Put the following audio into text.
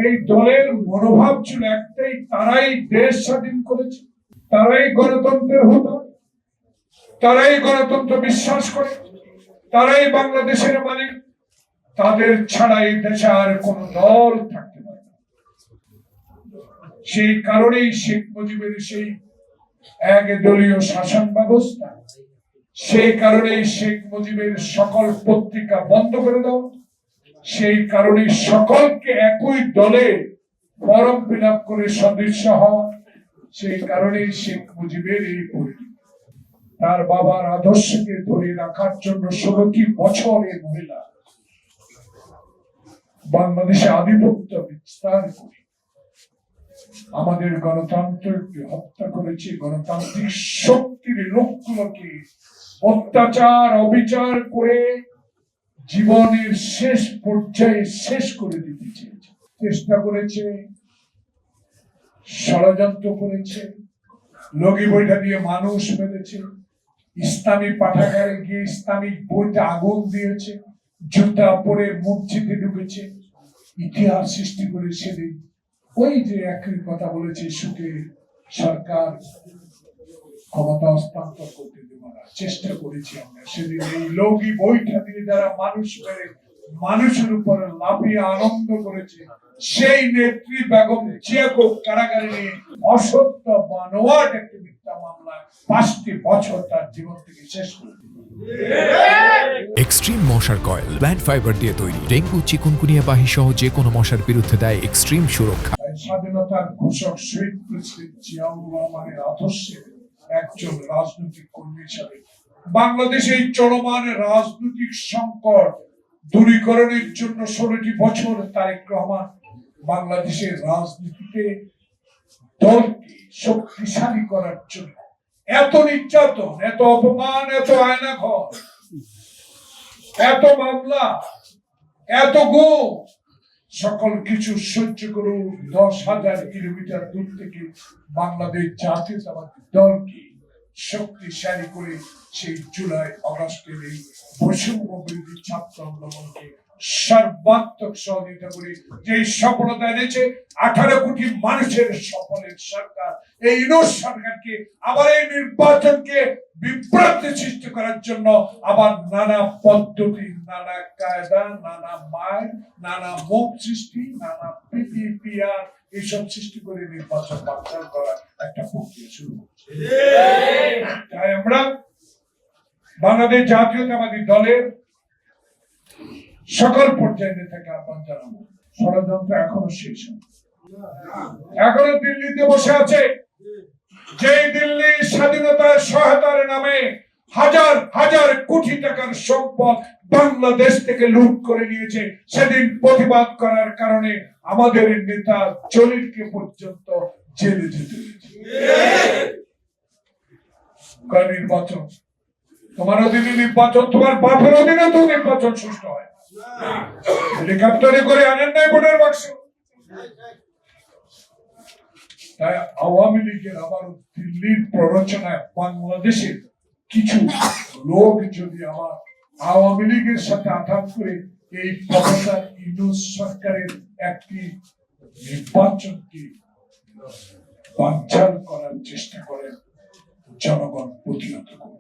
এই দলের মনোভাব ছিল একটাই, তারাই দেশ স্বাধীন করেছে, তারাই গণতন্ত্রের হতো, তারাই গণতন্ত্র বিশ্বাস করে, তারাই বাংলাদেশের মালিক, তাদের ছাড়া এই দেশে আর কোন দল থাকতে পারে না। সেই কারণেই শেখ মুজিবের সেই একদলীয় শাসন ব্যবস্থা, সেই কারণেই শেখ মুজিবের সকল পত্রিকা বন্ধ করে দাও, সেই কারণে সকলকে একই দলে ফরম ফিল আপ করে সদস্য হওয়া, সেই কারণে শেখ মুজিবের এই পরিণতি। তার বাবার আদর্শকে ধরে রাখার জন্য 16টি বছর এই মহিলা বাংলাদেশে আধিপত্য বিস্তার করে আমাদের গণতন্ত্রকে হত্যা করেছে, গণতান্ত্রিক শক্তির লোকগুলোকে অত্যাচার অবিচার করে জীবনের শেষ পর্যায়ে শেষ করে দিতে চেয়েছে, চেষ্টা করেছে, ষড়যন্ত্র করেছে, লগি বইটা দিয়ে মানুষ মেরেছে, ইসলামী পাঠাগারে গিয়ে ইসলামিক বইতে আগুন দিয়েছে, জুতা পরে মসজিদে ঢুকেছে, ইতিহাস সৃষ্টি করে সেদিন ওই যে একই কথা বলেছে, সুখে সরকার ক্ষমতা হস্তান্তর করতে দেবো না, চেষ্টা করেছি আমরা সেদিন এই লগি বইটা দিয়ে যারা মানুষ মেরে মানুষের উপরে লাফিয়ে আনন্দ করেছে, সেই নেত্রী বেগম জিয়াকে কারাগারে নিয়ে অসত্য বানোয়াট একটি মিথ্যা মামলা 5টি বছর তার জীবন থেকে শেষ করে দিল। এক্সট্রিম মশার কয়েল প্ল্যান্ট ফাইবার দিয়ে তৈরি, ডেঙ্গু চিকুনগুনিয়া বাহি সহ যে কোনো মশার বিরুদ্ধে দেয় এক্সট্রিম সুরক্ষা। স্বাধীনতার ঘোষক শহীদ প্রেসিডেন্ট জিয়াউর রহমানের আদর্শে একজন রাজনৈতিক কর্মী হিসাবে বাংলাদেশে এই চলমান রাজনৈতিক সংকট দূরীকরণের জন্য 16টি বছর তারেক রহমান বাংলাদেশের রাজনীতিতে দলকে শক্তিশালী করার জন্য এত নির্যাতন, এত অপমান, এত আয়নাঘর, এত মামলা, এত গুম, সকল কিছু সহ্য করে 10,000 কিলোমিটার দূর থেকে বাংলাদেশ জাতীয়তাবাদী দলকে শক্তিশালী করে সেই জুলাই আগস্টের এই বৈষম্য বিরোধী ছাত্র আন্দোলনকে সর্বাত্মক সহযোগিতা করে যে সফলতা এনেছে, 18 কোটি মানুষের সফলের সরকার এই ইউনূস সরকারকে আবার এই নির্বাচনকে বিভ্রান্তি সৃষ্টি করার জন্য আবার নানা পদ্ধতি, নানা কায়দা, নানা মাইল, নানা মুখ সৃষ্টি, নানা পিপিআর এইসব সৃষ্টি করে নির্বাচন বাতিল করার একটা প্রক্রিয়া শুরু করছে। তাই আমরা বাংলাদেশ জাতীয়তাবাদী দলের সকল পর্যায়ে নেতাকে আহ্বান জানাবো, ষড়যন্ত্র এখনো শেষ হয়, এখনো দিল্লিতে বসে আছে, যে দিল্লি স্বাধীনতার সহায়তার নামে হাজার হাজার কোটি টাকার সম্পদ বাংলাদেশ থেকে লুট করে নিয়েছে। সেদিন প্রতিবাদ করার কারণে আমাদের নেতা জলিলকে পর্যন্ত জেলে যেতে হয়েছে। নির্বাচন তোমার অধীনে নির্বাচন, তোমার বাপের অধীনে তো নির্বাচন সুষ্ঠু হয়, হেলিকপ্টারে করে আনেন নাই ভোটের বাক্স। তাই আওয়ামী লীগের আবার দিল্লির প্ররোচনায় বাংলাদেশের কিছু লোক যদি আমার আওয়ামী লীগের সাথে আঘাত করে এই প্রফেসর ইউনূস সরকারের একটি নির্বাচনকে বানচাল করার চেষ্টা করেন, জনগণ প্রতিহত করবে।